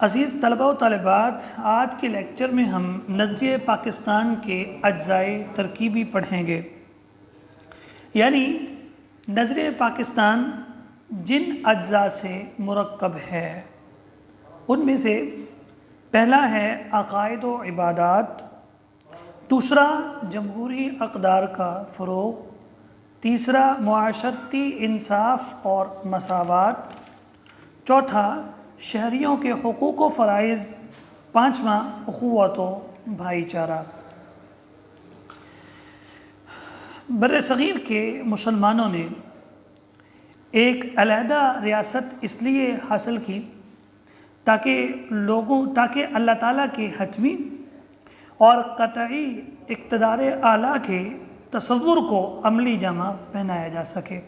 عزیز طلبہ و طالبات، آج کے لیکچر میں ہم نظریہ پاکستان کے اجزائے ترکیبی پڑھیں گے، یعنی نظریہ پاکستان جن اجزاء سے مرکب ہے ان میں سے پہلا ہے عقائد و عبادات، دوسرا جمہوری اقدار کا فروغ، تیسرا معاشرتی انصاف اور مساوات، چوتھا شہریوں کے حقوق و فرائض، پانچواں اخوت و بھائی چارہ۔ بر صغیر کے مسلمانوں نے ایک علیحدہ ریاست اس لیے حاصل کی تاکہ اللہ تعالیٰ کے حتمی اور قطعی اقتدار اعلیٰ کے تصور کو عملی جامہ پہنایا جا سکے۔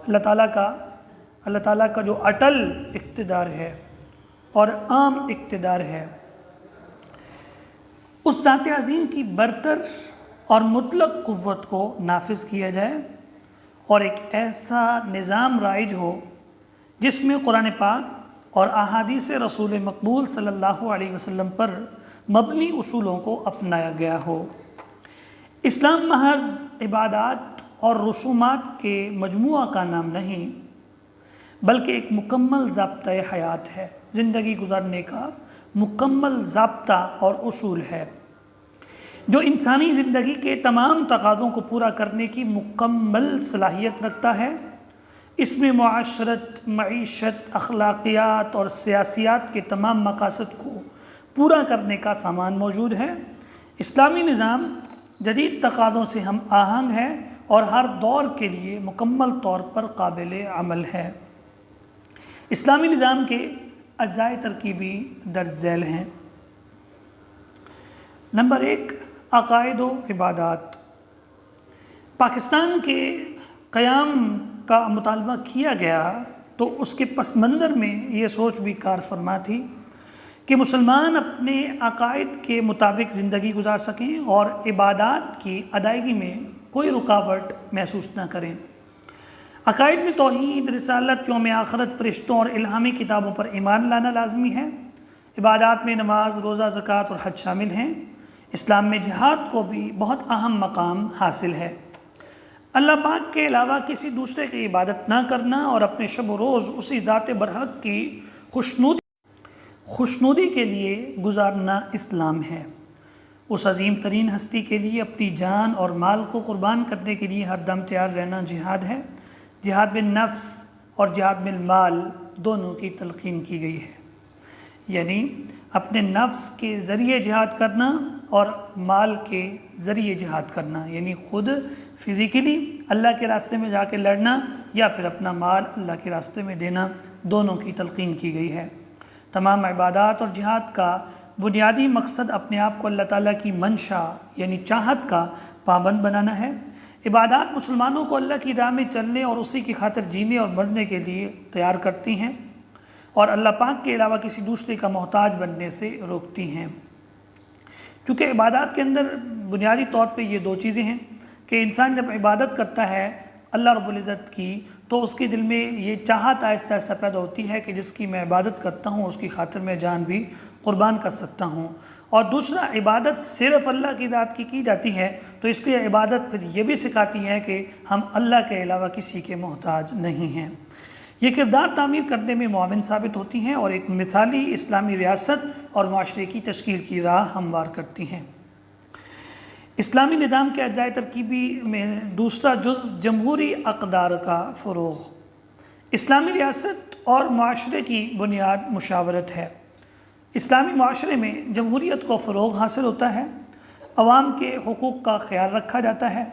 اللہ تعالیٰ کا جو اٹل اقتدار ہے اور عام اقتدار ہے، اس ذات عظیم کی برتر اور مطلق قوت کو نافذ کیا جائے اور ایک ایسا نظام رائج ہو جس میں قرآن پاک اور احادیث رسول مقبول صلی اللہ علیہ وسلم پر مبنی اصولوں کو اپنایا گیا ہو۔ اسلام محض عبادات اور رسومات کے مجموعہ کا نام نہیں، بلکہ ایک مکمل ضابطۂ حیات ہے، زندگی گزارنے کا مکمل ضابطہ اور اصول ہے جو انسانی زندگی کے تمام تقاضوں کو پورا کرنے کی مکمل صلاحیت رکھتا ہے۔ اس میں معاشرت، معیشت، اخلاقیات اور سیاسیات کے تمام مقاصد کو پورا کرنے کا سامان موجود ہے۔ اسلامی نظام جدید تقاضوں سے ہم آہنگ ہے اور ہر دور کے لیے مکمل طور پر قابل عمل ہے۔ اسلامی نظام کے اجزائے ترکیبی درج ذیل ہیں۔ نمبر 1، عقائد و عبادات۔ پاکستان کے قیام کا مطالبہ کیا گیا تو اس کے پس منظر میں یہ سوچ بھی کار فرما تھی کہ مسلمان اپنے عقائد کے مطابق زندگی گزار سکیں اور عبادات کی ادائیگی میں کوئی رکاوٹ محسوس نہ کریں۔ عقائد میں توحید، رسالت، یوم آخرت، فرشتوں اور الہامی کتابوں پر ایمان لانا لازمی ہے۔ عبادات میں نماز، روزہ، زکوٰۃ اور حج شامل ہیں۔ اسلام میں جہاد کو بھی بہت اہم مقام حاصل ہے۔ اللہ پاک کے علاوہ کسی دوسرے کی عبادت نہ کرنا اور اپنے شب و روز اسی ذات برحق کی خوشنودی کے لیے گزارنا اسلام ہے۔ اس عظیم ترین ہستی کے لیے اپنی جان اور مال کو قربان کرنے کے لیے ہر دم تیار رہنا جہاد ہے۔ جہاد بالنفس اور جہاد بالمال دونوں کی تلقین کی گئی ہے، یعنی اپنے نفس کے ذریعے جہاد کرنا اور مال کے ذریعے جہاد کرنا، یعنی خود فزیکلی اللہ کے راستے میں جا کے لڑنا یا پھر اپنا مال اللہ کے راستے میں دینا، دونوں کی تلقین کی گئی ہے۔ تمام عبادات اور جہاد کا بنیادی مقصد اپنے آپ کو اللہ تعالیٰ کی منشا یعنی چاہت کا پابند بنانا ہے۔ عبادات مسلمانوں کو اللہ کی راہ میں چلنے اور اسی کی خاطر جینے اور مرنے کے لیے تیار کرتی ہیں اور اللہ پاک کے علاوہ کسی دوسرے کا محتاج بننے سے روکتی ہیں۔ کیونکہ عبادات کے اندر بنیادی طور پہ یہ دو چیزیں ہیں کہ انسان جب عبادت کرتا ہے اللہ رب العزت کی تو اس کے دل میں یہ چاہت آہستہ آہستہ پیدا ہوتی ہے کہ جس کی میں عبادت کرتا ہوں اس کی خاطر میں جان بھی قربان کر سکتا ہوں۔ اور دوسرا، عبادت صرف اللہ کی ذات کی جاتی ہے تو اس لیے عبادت پھر یہ بھی سکھاتی ہے کہ ہم اللہ کے علاوہ کسی کے محتاج نہیں ہیں۔ یہ کردار تعمیر کرنے میں معاون ثابت ہوتی ہیں اور ایک مثالی اسلامی ریاست اور معاشرے کی تشکیل کی راہ ہموار کرتی ہیں۔ اسلامی نظام کے اجزائے ترکیبی میں دوسرا جز جمہوری اقدار کا فروغ۔ اسلامی ریاست اور معاشرے کی بنیاد مشاورت ہے۔ اسلامی معاشرے میں جمہوریت کو فروغ حاصل ہوتا ہے، عوام کے حقوق کا خیال رکھا جاتا ہے،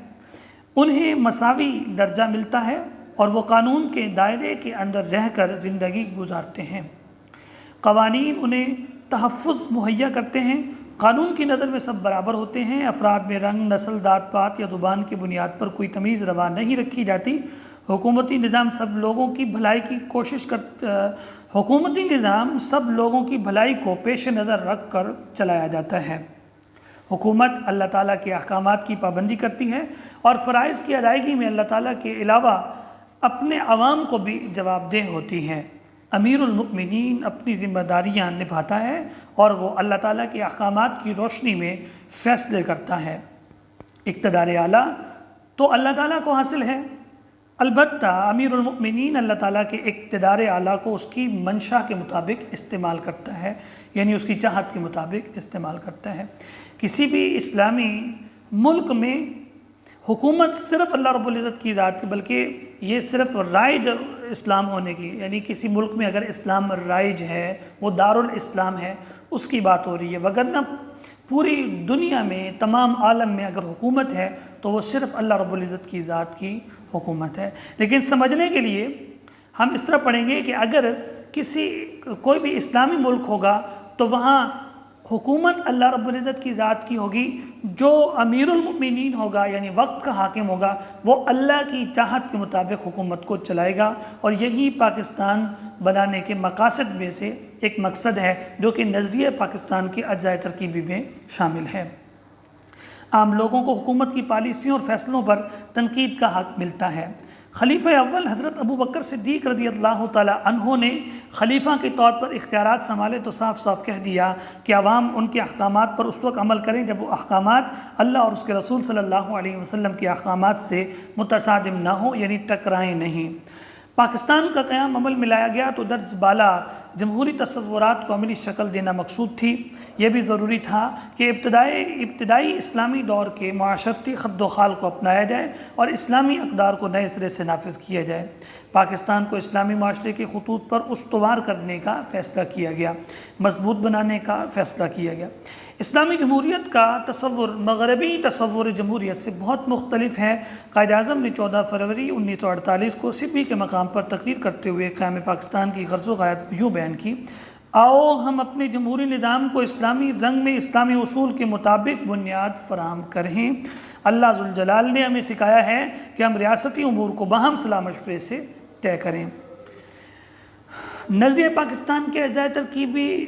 انہیں مساوی درجہ ملتا ہے اور وہ قانون کے دائرے کے اندر رہ کر زندگی گزارتے ہیں۔ قوانین انہیں تحفظ مہیا کرتے ہیں۔ قانون کی نظر میں سب برابر ہوتے ہیں۔ افراد میں رنگ، نسل، ذات پات یا زبان کی بنیاد پر کوئی تمیز روا نہیں رکھی جاتی۔ حکومتی نظام سب لوگوں کی بھلائی کو پیش نظر رکھ کر چلایا جاتا ہے۔ حکومت اللہ تعالیٰ کے احکامات کی پابندی کرتی ہے اور فرائض کی ادائیگی میں اللہ تعالیٰ کے علاوہ اپنے عوام کو بھی جواب دہ ہوتی ہے۔ امیر المؤمنین اپنی ذمہ داریاں نبھاتا ہے اور وہ اللہ تعالیٰ کے احکامات کی روشنی میں فیصلے کرتا ہے۔ اقتدار اعلیٰ تو اللہ تعالیٰ کو حاصل ہے، البتہ امیر المؤمنین اللہ تعالیٰ کے اقتدار اعلیٰ کو اس کی منشا کے مطابق استعمال کرتا ہے، یعنی اس کی چاہت کے مطابق استعمال کرتا ہے۔ کسی بھی اسلامی ملک میں حکومت صرف اللہ رب العزت کی ذات کی، بلکہ یہ صرف رائج اسلام ہونے کی، یعنی کسی ملک میں اگر اسلام رائج ہے، وہ دارالاسلام ہے، اس کی بات ہو رہی ہے، وگرنہ پوری دنیا میں تمام عالم میں اگر حکومت ہے تو وہ صرف اللہ رب العزت کی ذات کی حکومت ہے۔ لیکن سمجھنے کے لیے ہم اس طرح پڑھیں گے کہ اگر کوئی بھی اسلامی ملک ہوگا تو وہاں حکومت اللہ رب العزت کی ذات کی ہوگی، جو امیر المؤمنین ہوگا یعنی وقت کا حاکم ہوگا وہ اللہ کی چاہت کے مطابق حکومت کو چلائے گا، اور یہی پاکستان بنانے کے مقاصد میں سے ایک مقصد ہے جو کہ نظریہ پاکستان کے اجزائے ترکیبی میں شامل ہے۔ عام لوگوں کو حکومت کی پالیسیوں اور فیصلوں پر تنقید کا حق ملتا ہے۔ خلیفہ اول حضرت ابو بکر صدیق رضی اللہ تعالی عنہ نے خلیفہ کے طور پر اختیارات سنبھالے تو صاف صاف کہہ دیا کہ عوام ان کے احکامات پر اس وقت عمل کریں جب وہ احکامات اللہ اور اس کے رسول صلی اللہ علیہ وسلم کے احکامات سے متصادم نہ ہوں، یعنی ٹکرائیں نہیں۔ پاکستان کا قیام عمل میں لایا گیا تو درج بالا جمہوری تصورات کو عملی شکل دینا مقصود تھی۔ یہ بھی ضروری تھا کہ ابتدائی اسلامی دور کے معاشرتی خد و خال کو اپنایا جائے اور اسلامی اقدار کو نئے سرے سے نافذ کیا جائے۔ پاکستان کو اسلامی معاشرے کے خطوط پر استوار کرنے کا فیصلہ کیا گیا، مضبوط بنانے کا فیصلہ کیا گیا۔ اسلامی جمہوریت کا تصور مغربی تصور جمہوریت سے بہت مختلف ہے۔ قائد اعظم نے 14 فروری 1948 کو سپی کے مقام پر تقریر کرتے ہوئے قیام پاکستان کی غرض و غایت یوں بیان کی: آؤ ہم اپنے جمہوری نظام کو اسلامی رنگ میں اسلامی اصول کے مطابق بنیاد فراہم کریں۔ اللہ ذوالجلال نے ہمیں سکھایا ہے کہ ہم ریاستی امور کو باہم صلاح مشورے سے طے کریں۔ نظریہ پاکستان کے اجزائے ترکیبی،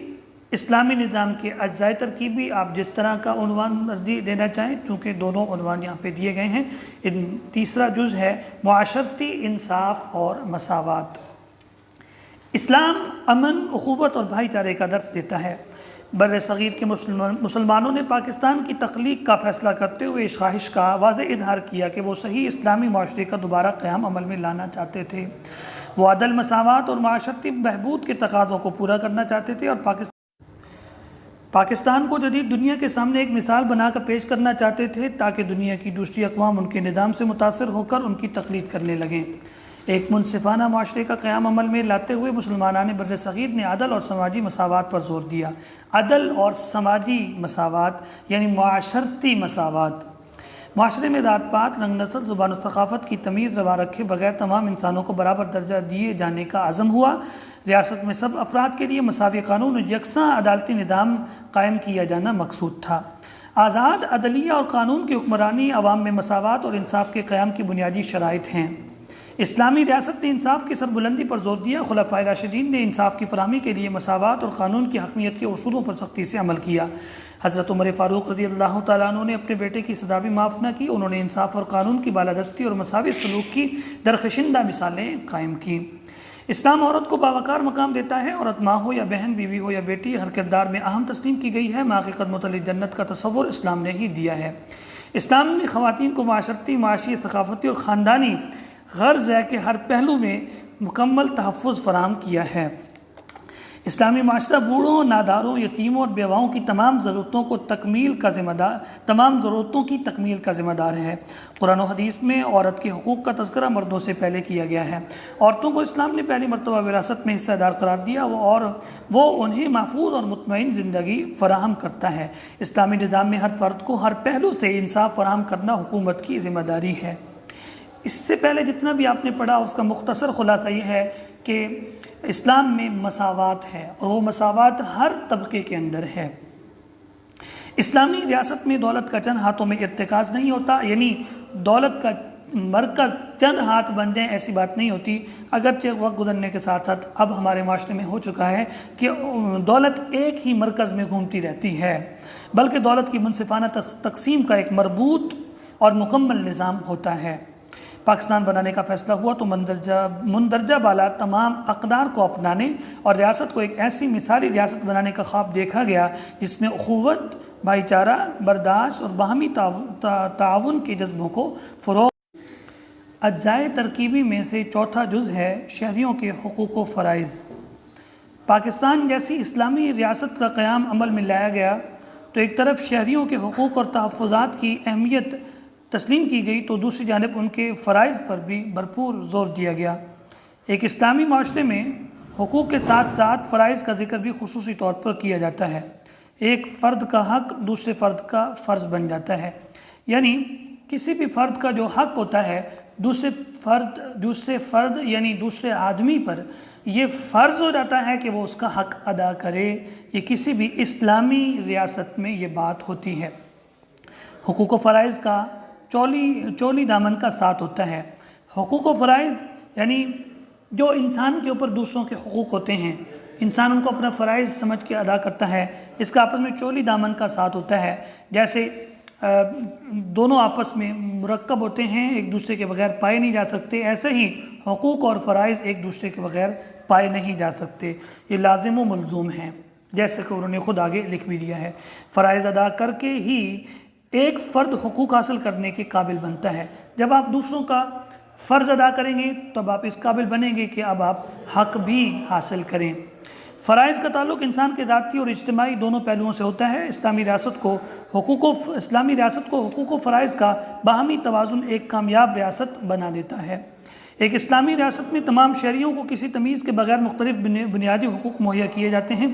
اسلامی نظام کے اجزائے ترکیبی، آپ جس طرح کا عنوان مرضی دینا چاہیں، چونکہ دونوں عنوان یہاں پہ دیے گئے ہیں۔ تیسرا جز ہے معاشرتی انصاف اور مساوات۔ اسلام امن، اخوت اور بھائی چارے کا درس دیتا ہے۔ بر صغیر کے مسلمانوں نے پاکستان کی تخلیق کا فیصلہ کرتے ہوئے اس خواہش کا واضح اظہار کیا کہ وہ صحیح اسلامی معاشرے کا دوبارہ قیام عمل میں لانا چاہتے تھے۔ وہ عدل، مساوات اور معاشرتی بہبود کے تقاضوں کو پورا کرنا چاہتے تھے اور پاکستان کو جدید دنیا کے سامنے ایک مثال بنا کر پیش کرنا چاہتے تھے تاکہ دنیا کی دوسری اقوام ان کے نظام سے متاثر ہو کر ان کی تقلید کرنے لگیں۔ ایک منصفانہ معاشرے کا قیام عمل میں لاتے ہوئے مسلمانان بر صغیر نے عدل اور سماجی مساوات پر زور دیا۔ عدل اور سماجی مساوات یعنی معاشرتی مساوات۔ معاشرے میں ذات پات، رنگ، نسل، زبان و ثقافت کی تمیز روا رکھے بغیر تمام انسانوں کو برابر درجہ دیے جانے کا عزم ہوا۔ ریاست میں سب افراد کے لیے مساوی قانون اور یکساں عدالتی نظام قائم کیا جانا مقصود تھا۔ آزاد عدلیہ اور قانون کی حکمرانی عوام میں مساوات اور انصاف کے قیام کی بنیادی شرائط ہیں۔ اسلامی ریاست نے انصاف کی سربلندی پر زور دیا۔ خلفائے راشدین نے انصاف کی فراہمی کے لیے مساوات اور قانون کی حکمیت کے اصولوں پر سختی سے عمل کیا۔ حضرت عمر فاروق رضی اللہ تعالیٰ عنہ نے اپنے بیٹے کی سزا بھی معاف نہ کی۔ انہوں نے انصاف اور قانون کی بالادستی اور مساوی سلوک کی درخشندہ مثالیں قائم کیں۔ اسلام عورت کو باوقار مقام دیتا ہے۔ عورت ماں ہو یا بہن، بیوی ہو یا بیٹی، ہر کردار میں اہم تسلیم کی گئی ہے۔ ماں کے قدموں تلے جنت کا تصور اسلام نے ہی دیا ہے۔ اسلام نے خواتین کو معاشرتی، معاشی، ثقافتی اور خاندانی غرض ہے کہ ہر پہلو میں مکمل تحفظ فراہم کیا ہے۔ اسلامی معاشرہ بوڑھوں، ناداروں، یتیموں اور بیواؤں کی تمام ضرورتوں کی تکمیل کا ذمہ دار ہے۔ قرآن و حدیث میں عورت کے حقوق کا تذکرہ مردوں سے پہلے کیا گیا ہے۔ عورتوں کو اسلام نے پہلی مرتبہ وراثت میں حصہ دار قرار دیا اور وہ انہیں محفوظ اور مطمئن زندگی فراہم کرتا ہے۔ اسلامی نظام میں ہر فرد کو ہر پہلو سے انصاف فراہم کرنا حکومت کی ذمہ داری ہے۔ اس سے پہلے جتنا بھی آپ نے پڑھا اس کا مختصر خلاصہ یہ ہے کہ اسلام میں مساوات ہے اور وہ مساوات ہر طبقے کے اندر ہے۔ اسلامی ریاست میں دولت کا چند ہاتھوں میں ارتکاز نہیں ہوتا، یعنی دولت کا مرکز چند ہاتھ بن جائیں ایسی بات نہیں ہوتی۔ اگرچہ وقت گزرنے کے ساتھ ساتھ اب ہمارے معاشرے میں ہو چکا ہے کہ دولت ایک ہی مرکز میں گھومتی رہتی ہے، بلکہ دولت کی منصفانہ تقسیم کا ایک مربوط اور مکمل نظام ہوتا ہے۔ پاکستان بنانے کا فیصلہ ہوا تو مندرجہ بالا تمام اقدار کو اپنانے اور ریاست کو ایک ایسی مثالی ریاست بنانے کا خواب دیکھا گیا جس میں اخوت، بھائی چارہ، برداشت اور باہمی تعاون کے جذبوں کو فروغ۔ اجزائے ترکیبی میں سے چوتھا جز ہے شہریوں کے حقوق و فرائض۔ پاکستان جیسی اسلامی ریاست کا قیام عمل میں لایا گیا تو ایک طرف شہریوں کے حقوق اور تحفظات کی اہمیت تسلیم کی گئی تو دوسری جانب ان کے فرائض پر بھی بھرپور زور دیا گیا۔ ایک اسلامی معاشرے میں حقوق کے ساتھ ساتھ فرائض کا ذکر بھی خصوصی طور پر کیا جاتا ہے۔ ایک فرد کا حق دوسرے فرد کا فرض بن جاتا ہے، یعنی کسی بھی فرد کا جو حق ہوتا ہے دوسرے فرد یعنی دوسرے آدمی پر یہ فرض ہو جاتا ہے کہ وہ اس کا حق ادا کرے۔ یہ کسی بھی اسلامی ریاست میں یہ بات ہوتی ہے۔ حقوق و فرائض کا چولی دامن کا ساتھ ہوتا ہے۔ حقوق و فرائض یعنی جو انسان کے اوپر دوسروں کے حقوق ہوتے ہیں، انسان ان کو اپنا فرائض سمجھ کے ادا کرتا ہے، اس کا آپس میں چولی دامن کا ساتھ ہوتا ہے۔ جیسے دونوں آپس میں مرکب ہوتے ہیں، ایک دوسرے کے بغیر پائے نہیں جا سکتے، ایسے ہی حقوق اور فرائض ایک دوسرے کے بغیر پائے نہیں جا سکتے، یہ لازم و ملزوم ہیں، جیسے کہ انہوں نے خود آگے لکھ بھی دیا ہے۔ فرائض ادا کر کے ہی ایک فرد حقوق حاصل کرنے کے قابل بنتا ہے۔ جب آپ دوسروں کا فرض ادا کریں گے تب آپ اس قابل بنیں گے کہ اب آپ حق بھی حاصل کریں۔ فرائض کا تعلق انسان کے ذاتی اور اجتماعی دونوں پہلوؤں سے ہوتا ہے۔ اسلامی ریاست کو حقوق و فرائض کا باہمی توازن ایک کامیاب ریاست بنا دیتا ہے۔ ایک اسلامی ریاست میں تمام شہریوں کو کسی تمیز کے بغیر مختلف بنیادی حقوق مہیا کیے جاتے ہیں۔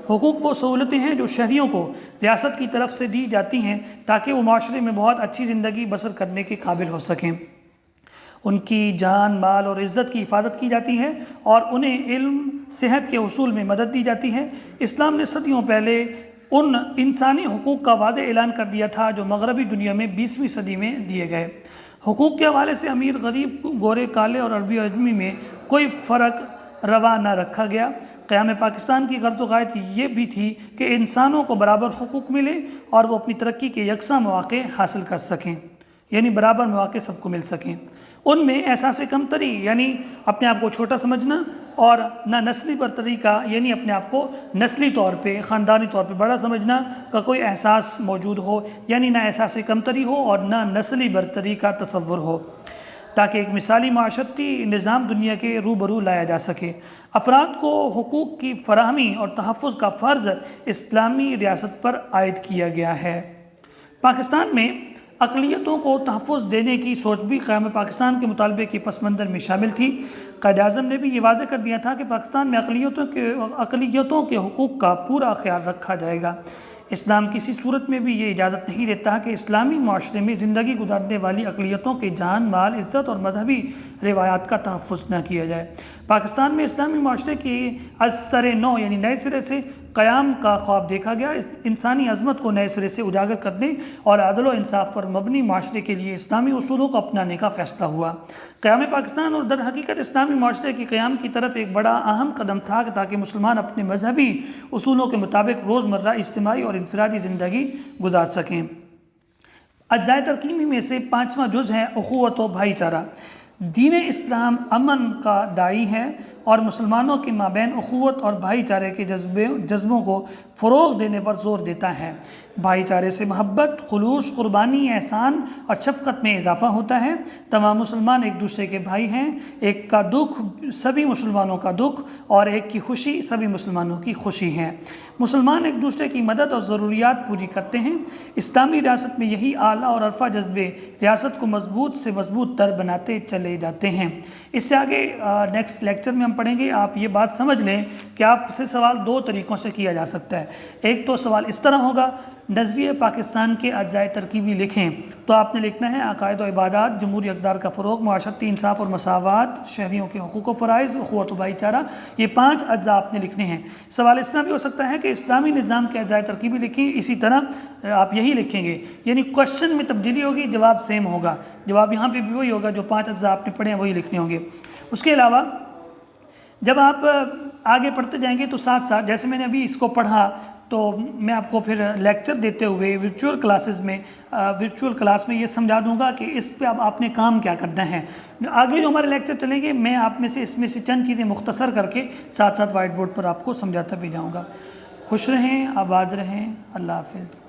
حقوق وہ سہولتیں ہیں جو شہریوں کو ریاست کی طرف سے دی جاتی ہیں تاکہ وہ معاشرے میں بہت اچھی زندگی بسر کرنے کے قابل ہو سکیں۔ ان کی جان، مال اور عزت کی حفاظت کی جاتی ہے اور انہیں علم، صحت کے حصول میں مدد دی جاتی ہے۔ اسلام نے صدیوں پہلے ان انسانی حقوق کا واضح اعلان کر دیا تھا جو مغربی دنیا میں 20ویں صدی میں دیے گئے۔ حقوق کے حوالے سے امیر، غریب، گورے، کالے اور عربی اور اجمی میں کوئی فرق روا نہ رکھا گیا۔ قیام پاکستان کی غرض و غایت یہ بھی تھی کہ انسانوں کو برابر حقوق ملے اور وہ اپنی ترقی کے یکساں مواقع حاصل کر سکیں، یعنی برابر مواقع سب کو مل سکیں۔ ان میں احساس کمتری یعنی اپنے آپ کو چھوٹا سمجھنا اور نہ نسلی برتری کا یعنی اپنے آپ کو نسلی طور پہ، خاندانی طور پہ بڑا سمجھنا کا کوئی احساس موجود ہو، یعنی نہ احساس کمتری ہو اور نہ نسلی برتری کا تصور ہو، تاکہ ایک مثالی معاشرتی نظام دنیا کے روبرو لایا جا سکے۔ افراد کو حقوق کی فراہمی اور تحفظ کا فرض اسلامی ریاست پر عائد کیا گیا ہے۔ پاکستان میں اقلیتوں کو تحفظ دینے کی سوچ بھی قیام پاکستان کے مطالبے کے پس منظر میں شامل تھی۔ قائد اعظم نے بھی یہ واضح کر دیا تھا کہ پاکستان میں اقلیتوں کے حقوق کا پورا خیال رکھا جائے گا۔ اسلام کسی صورت میں بھی یہ اجازت نہیں دیتا کہ اسلامی معاشرے میں زندگی گزارنے والی اقلیتوں کے جان، مال، عزت اور مذہبی روایات کا تحفظ نہ کیا جائے۔ پاکستان میں اسلامی معاشرے کی از سر نو یعنی نئے سرے سے قیام کا خواب دیکھا گیا۔ انسانی عظمت کو نئے سرے سے اجاگر کرنے اور عدل و انصاف پر مبنی معاشرے کے لیے اسلامی اصولوں کو اپنانے کا فیصلہ ہوا۔ قیام پاکستان اور در حقیقت اسلامی معاشرے کے قیام کی طرف ایک بڑا اہم قدم تھا تاکہ مسلمان اپنے مذہبی اصولوں کے مطابق روزمرہ اجتماعی اور انفرادی زندگی گزار سکیں۔ اجزائے ترکیبی میں سے 5واں جز ہے اخوت و بھائی چارہ۔ دین اسلام امن کا داعی ہے اور مسلمانوں کے مابین اخوت اور بھائی چارے کے جذبوں کو فروغ دینے پر زور دیتا ہے۔ بھائی چارے سے محبت، خلوص، قربانی، احسان اور شفقت میں اضافہ ہوتا ہے۔ تمام مسلمان ایک دوسرے کے بھائی ہیں، ایک کا دکھ سبھی مسلمانوں کا دکھ اور ایک کی خوشی سبھی مسلمانوں کی خوشی ہے۔ مسلمان ایک دوسرے کی مدد اور ضروریات پوری کرتے ہیں۔ اسلامی ریاست میں یہی اعلیٰ اور عرفہ جذبے ریاست کو مضبوط سے مضبوط تر بناتے چلے جاتے ہیں۔ اس سے آگے نیکسٹ لیکچر میں ہم پڑھیں گے۔ آپ یہ بات سمجھ لیں کہ آپ سے سوال 2 طریقوں سے کیا جا سکتا ہے۔ ایک تو سوال اس طرح ہوگا، نظریہ پاکستان کے اجزائے ترکیبی لکھیں، تو آپ نے لکھنا ہے عقائد و عبادات، جمہوری اقدار کا فروغ، معاشرتی انصاف اور مساوات، شہریوں کے حقوق و فرائض، اخوت و بھائی چارہ، یہ 5 اجزاء آپ نے لکھنے ہیں۔ سوال اس طرح بھی ہو سکتا ہے کہ اسلامی نظام کے اجزائے ترکیبی لکھیں، اسی طرح آپ یہی لکھیں گے، یعنی کوشچن میں تبدیلی ہوگی، جواب سیم ہوگا، جواب یہاں پہ بھی وہی ہوگا، جو 5 اجزاء آپ نے پڑھے ہیں وہی لکھنے ہوں گے۔ اس کے علاوہ جب آپ آگے پڑھتے جائیں گے تو ساتھ ساتھ جیسے میں نے ابھی اس کو پڑھا تو میں آپ کو پھر لیکچر دیتے ہوئے ورچوئل کلاس میں یہ سمجھا دوں گا کہ اس پہ اب آپ نے کام کیا کرنا ہے. آگے جو ہمارے لیکچر چلیں گے میں آپ میں سے اس میں سے چند چیزیں مختصر کر کے ساتھ ساتھ وائٹ بورڈ پر آپ کو سمجھاتا بھی جاؤں گا. خوش رہیں، آباد رہیں، اللہ حافظ.